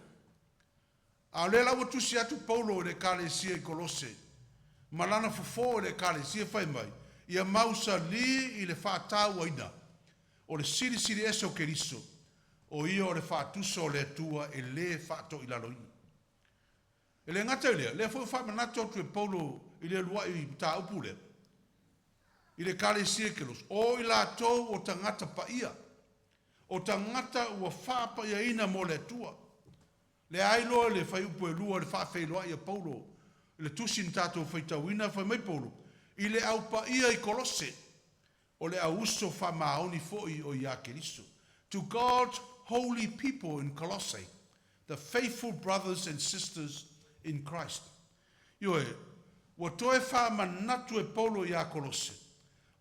A le lawa tusi atu Paulo le kalesia I Kolose, malana fofo le kalesia whai mai, ia mausa li I le whātau aina, o le siri eso keriso, o ia o le whātuso o le atua e le whāto I laloina. E le ngata ilea, le fo whamanato tu e Paulo I le lua I ta upu lea. I le kalesia kelos, o I la tau o tangata pa ia, o tangata ua whāpa ia ina mo le atua. Le ailo le fai upu e lua le whawheloa ia Paulo, le tusin tātou whaitawina whai mai Paulo, I le au pa ia I Kolose, o le au uso whamaoni foi o ia Keriso. To God's holy people in Colossae, the faithful brothers and sisters in Christ. Ioe, wa toe whamanatu e Paulo ia Kolose,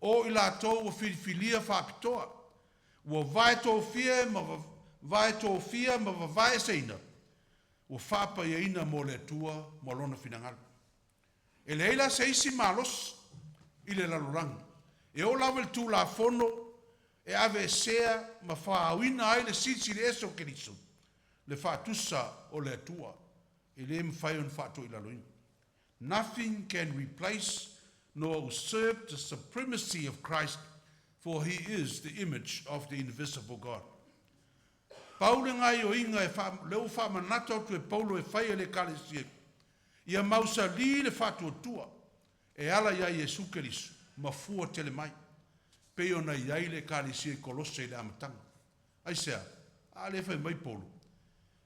o I la tau o filifilia whapitoa, wa vai tō fia ma vai seina, o whapa ia ina mo le tua mo lona finangalu. E le eila se isi malos I le lalorangi. E o lawe le tū la fono e ave sea ma whaawina ai le sisi le eso keriso. Le whaatusa o le tua. E le mwhai on whaato I laloina. Nothing can replace nor usurp the supremacy of Christ, for he is the image of the invisible God. Paulo ngai o inga e leo whamanata o tu e Paulo e whaia le kalesia. Ia mausa li le whatu tua. E ala ia Jesu Keriso, mafua tele mai. Peo na iai le kalesia Kolose le amatanga. Ai sea, a le whai mai Paulo.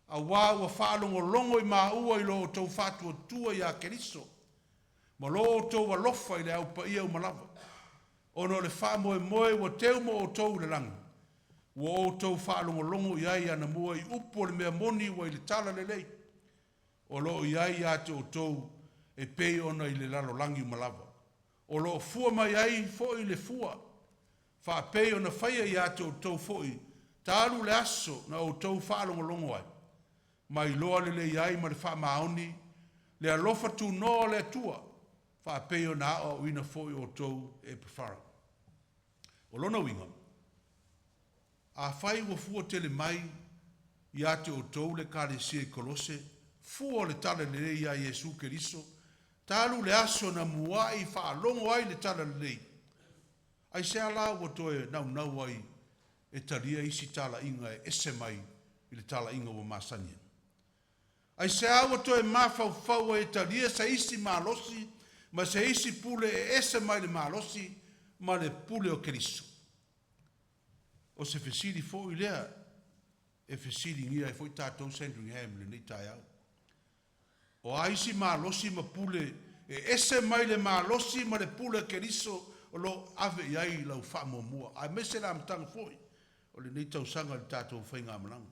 A wā ua whaalongo longo I maua I lo tau whatu tua ia Keriso. Ma lo tau alofa I le au pa ia umalava. Ono le wha moe wa teu mo o tau le langi. Wa o tau whaalongolongo iai ana mua I upo le mea moni wa I le tala le lei. O lo iai ate o tau e pei ona I le lalo langi umalava. O lo fua mai ai fo I le fua. Wha pei ona whaia I ate o tau fo I. Talu le aso na o tau whaalongolongo ai. Mai loa le le iai ma le wha maoni. Le alofa tu no le tua. Wha pei ona o ina fo I o tau e pefara. O lona winga. A whai wa fua tele mai I ate o tau le kalesia I Kolose, fua le tala le lei a Jesu Keriso, talu le aso na muai whaalongo ai le tala le lei. Ai sea la wa toe nau ai e talia isi tala inga e ese mai I le tala inga wa masania. Ai sea wa toe mawhau e talia sa isi malosi, ma sa isi pule e ese mai le malosi, ma le pule o Keriso. O se fesiri fo I lea, e fesiri ngia e fo I tātou Sandringham le nei tai au. O aisi malosi ma pule, e ese mai le malosi ma le pule Keriso, o lo ave iai lau wha mua. A mese la amtanga foi, o le nei tau sanga le tātou whainga amananga.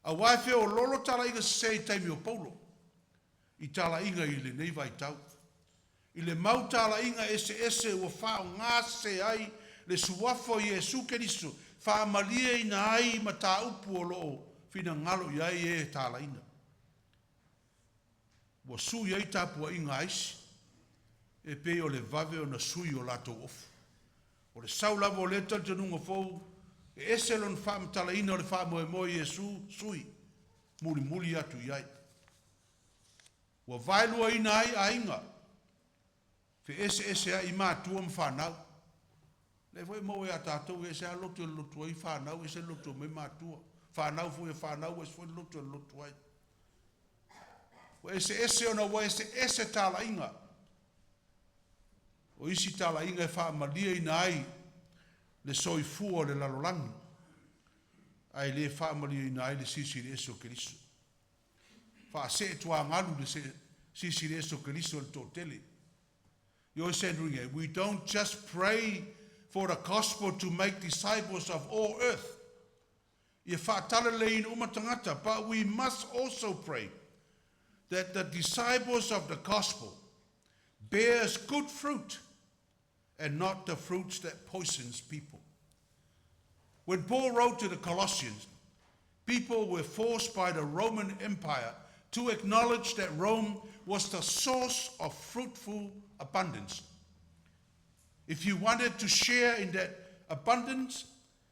A waife o lolo tala inga sei taimi o Paulo, I tala inga I le nei vai tau. I le mau tala inga ese o wha o ngase ai, le suafo I Jesu Keriso, whaamalia ina ai ma tā upu o loo, whina ngalo I ai e tāla ina. Wa sui ai tāpua inga aisi, e pe o le vave o na sui o lato ofu. O le saulavo o le tanunga fou, e ese lon whaamatala ina o le whaamoe Jesu sui, muli atu I ai. Wa vailua ina ai a inga, fe ese ai mātua mwhanau. Le foi mo ya tātou e se a lotu ai whanau, e se lotu mai mātua. Whanau foi e whanau, e se foi lotu ai. O ese ona wa ese tala inga. O isi tala inga e whaamalia ina ai, le soi fua le lalolangi. Ai le whaamalia ina ai le sisi le eso Keriso. Wha se tua ngalu le sisi le eso Keriso le tōtele. You're saying, we don't just pray for the gospel to make disciples of all earth. But we must also pray that the disciples of the gospel bears good fruit and not the fruits that poisons people. When Paul wrote to the Colossians, people were forced by the Roman Empire to acknowledge that Rome was the source of fruitful abundance. If you wanted to share in that abundance,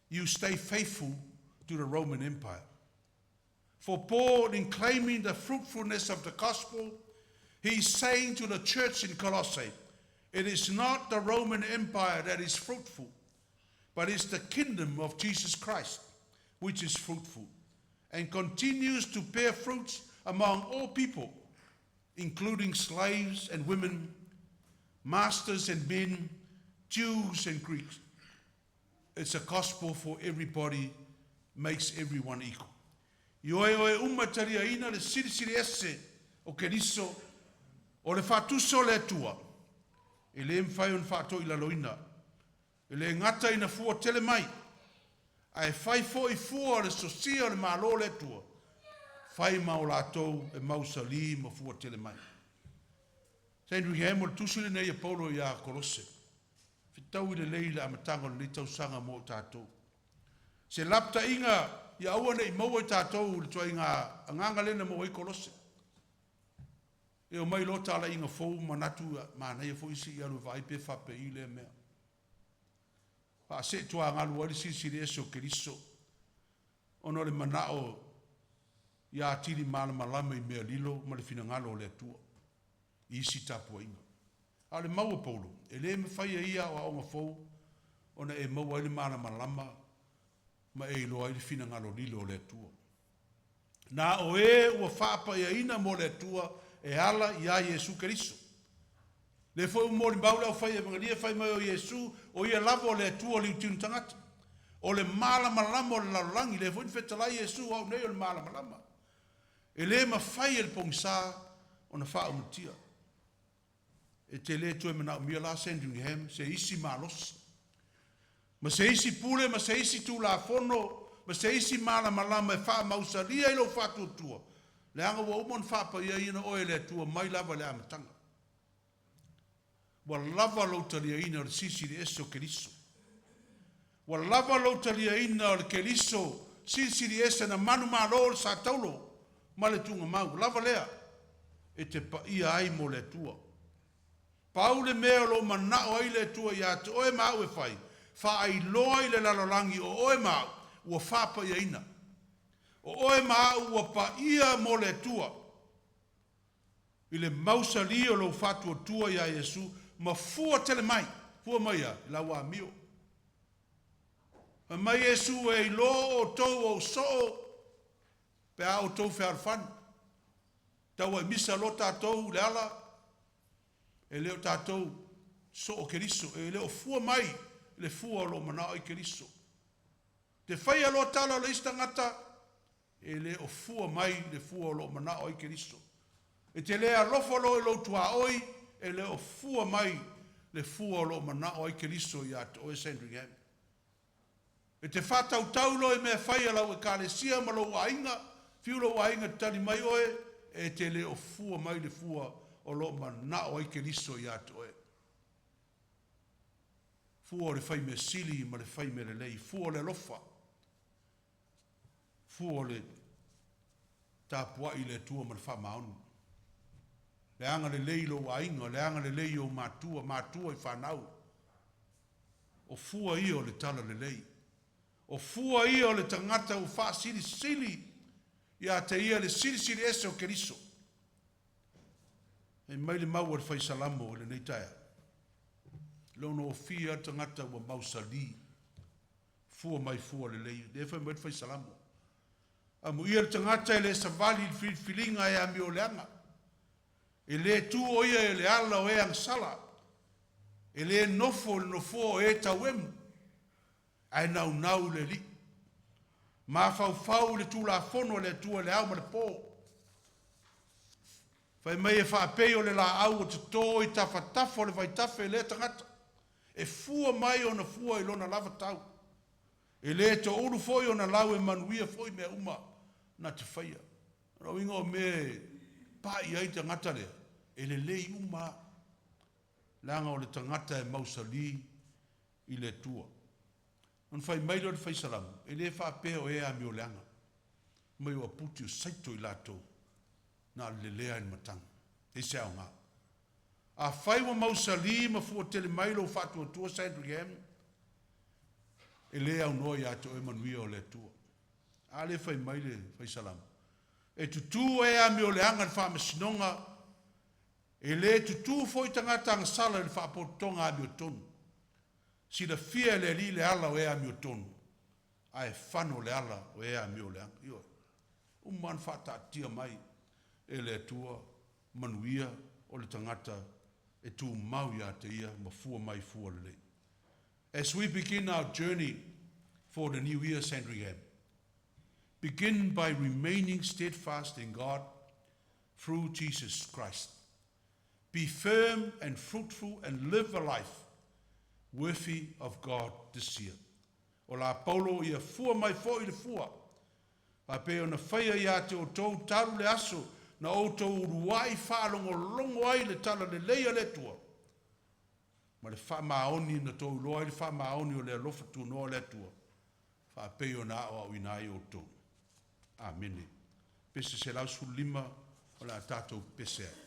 you stay faithful to the Roman Empire. For Paul, in claiming the fruitfulness of the gospel, he's saying to the church in Colossae, it is not the Roman Empire that is fruitful, but it's the kingdom of Jesus Christ, which is fruitful and continues to bear fruits among all people, including slaves and women, masters and men, Jews and Greeks. It's a gospel for everybody, makes everyone equal. Ioe oe umataria ina le sirisiri ese o Keriso, o le whatuso le tua, e le mwhai on whato ila loina, e le ngata ina fua tele mai, ai whai fo I fua le sosia le malo le tua, whai mao latou e mausa li ma fua tele mai. Sandringham o le tusu le nei Apollo ia Kolose, fitau I le leila amatanga le tau sanga mo tātou. Se lapta inga ia aua nei maua I tātou le tua inga anganga lena mo I Kolose. E o mai lo tala inga fou manatu mana ia fo isi ia lo vai pe whape I le mea. Pa se tua ngalu wali sisi le eso Keriso. Ono le manao ia atiri mala malama I mea lilo ma le fina ngalo le atua. Isi tapua inga. A le maua Paulo. E le me whaia ia o aonga fou. Ona e maua ili mala malama. Ma e loa ili fina ngalo lilo le atua. Na o e ua whaapa ia ina mo le atua. E ala ia Yesu Keriso. Le foi un mori baula o fai evangelia fai mai o Yesu o ia lavo le atua li utinu tangata. O le mala malama o le lalangi le foi fetala Yesu au nei o le mala malama. E le ma fai el pongsa o na wha umutia. E te le tue mana o mia la Sandringham se isi malos. Ma se isi pule, ma se isi tu la fono, ma se isi mala malama e wha mausalia ilo wha tuatua. Le anga wa umon whapa ia ina oe le atua mai lava le amatanga. Wa lava lautalia ina o le sisi le eso Keriso. Wa lava lautalia ina o le Keriso sisi le esa na manu malo sa taulo ma le tunga mau. Lava lea e te pa ia ai mo le atua. Paule mea lo manao ai le atua ia te oe mau e fai. Fa ai loa I le lalolangi o oe mau ua whapa ia ina. O oe maa ua pa ia mo le tua. I le mausa li o lo fatua tua ia Yesu, ma fua tele mai, fua mai ia, la wa mio. Ma mai Yesu e lo o tou o so, pe a o tou whea fan. Tau e misa lo tātou le ala, e leo tātou so o Keriso, e leo fua mai, le fua lo manao I Keriso. Te whaia lo tala le istangata, e le o fua mai le fua lo manao I Keriso. E te lea lofo lo I Lotu a oi, e le o fua mai le fua lo manao I Keriso ia te oe Sandringham. E te whatau taulo e mea whaia lau e kālesia ma lo wainga, fiu lo wainga tani mai oe, e te le o fua mai le fua o lo manao I Keriso ia te oe. Fua o le whai me sili ma le whai me le lei, fua o le lofa. Fua le tāpua I le tua ma le whamaonu. Le anga le lei lo wainga, le anga le lei o mātua I whanau. O fua I o le tala le lei. O fua I o le tangata o wha sili sili. Ia te ia le sili sili ese o Keriso. E mai le mau le whai salamo le neitaia. Lono o fia tangata ua mausali. Fua mai fua le lei. Le whai mai whai salamo. Amu ia le tangata e le savali filinga e ami o leanga. E le tu o ia e le ala o e ang sala. E le nofo o e tauemu. Ai nau le li. Ma fau le tu la fono le tu le au ma le po. Fai mai e whaapeo le la au o te tō I tawhatafo le vai tafe le tangata. E fua mai o na fua I lona lava tau. E le to uru foi o na lau e manuia foi mea uma na te whaia. Rau inga o me pa I ai tangata lea. E le lei uma. Langa o le tangata e mausali I le tua. On fai mai lo le whai salamu. E le whaapea o e a mi o leanga. mai o puti o saito I lato na le lea I matang. E se au ngā. A whai wa mausali ma fua tele mailo whatu o tua Sandringham. E lea au noa ia to e Manuia Le tua. A le whai maile, whai salam. E tutu e a mi o le anga le wha masinonga. E le tutu foi tangata ang sala le wha potonga a mi o tonu. Si la fia le li le ala o e a mi o tonu. A e whano le ala o e a mi o le anga. Io, man whata tia mai e le tua Manuia o le tangata e tu mau ia te ia ma fua mai fua le. As we begin our journey for the new year, Sandringham, begin by remaining steadfast in God through Jesus Christ. Be firm and fruitful and live a life worthy of God this year. O la Paulo ia fua mai fo I le fua. Pa pe ona whaia ia te o tau taru le aso na o tau uruai whaalongo longo ai le tala le leia le tua. Ma le wha maoni na tau loa le wha maoni o le alofa tu noa le tua. Wha pe ona o au inai o tau. Amene. Pese se lau su lima o la tātou pese ai.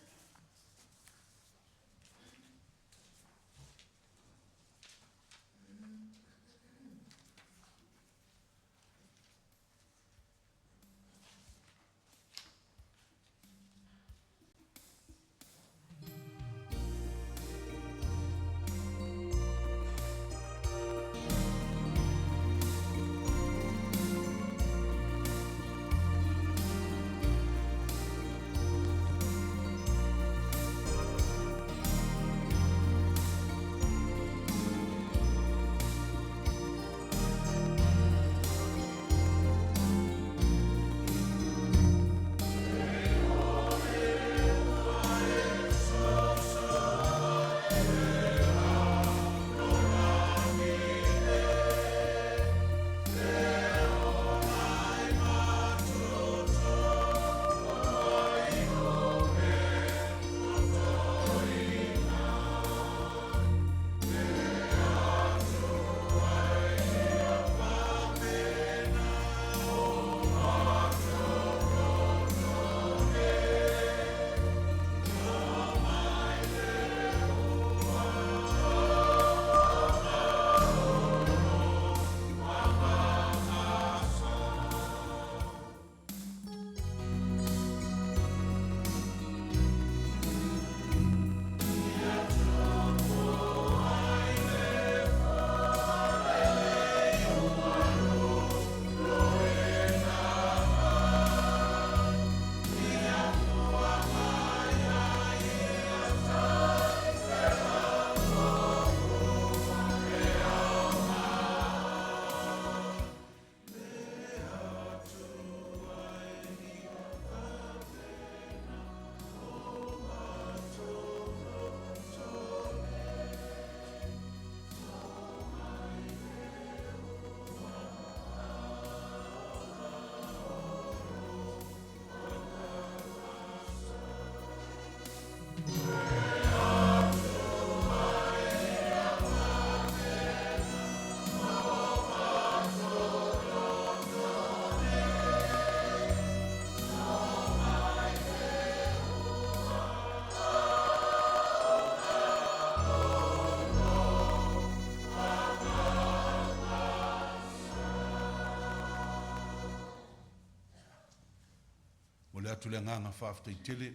Le atu le nganga whaafitai tele,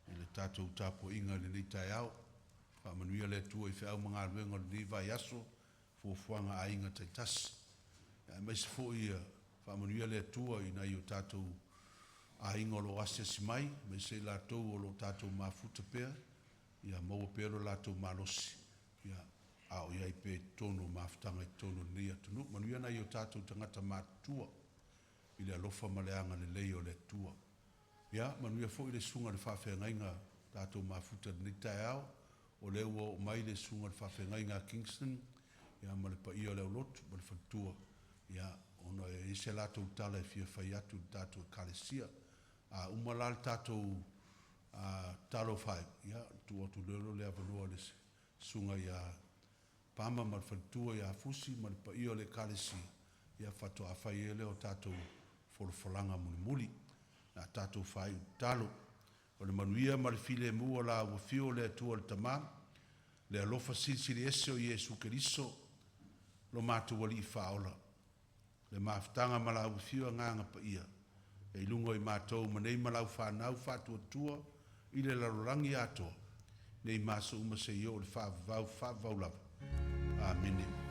I le tātou tāpo inga le nei tai au, wha Manuia Le tua I whiau mga ruenga le nei vai aso, fuafuanga a inga tai tasi. Mai se fo I wha Manuia Le tua I nai o tātou a inga o lo asia si mai, mai se lātou o lo tātou mafuta pēr, ia maua pēro lātou malosi, ia au iai pē tono mafutanga I tono nei atunu. Manuia nai o tātou tangata mātua, I le alofa maleanga le lei o le tua. Ia, Manuia fo I le sunga le whawhengainga tātou mafuta ni tai au, o leo o mai le sunga le whawhengainga Kingston, ia ma le pa ia leo Lotu, ma le whantua. Ia, ona e se lātou tala e fia whai atu tātou kalesia, umalal tātou talo whai, ia, tu atu lelo le avanoa le sunga ia pama ma le whantua ia fusi, ma le pa ia le kalesia, ia whatoa whai e leo tātou folfolanga muli na tatou fai talo o le manuia ma le file mua la ua fio le atua le tamā le alofa silisili ese o Iesu Keriso lo matou alii faaola le mafutaga ma la ua fio agaga paia e ilunga i matou ma nei malau whanau whatuatua i le lalolagi atoa nei maso uma se i o le whaavavau lava. Amen.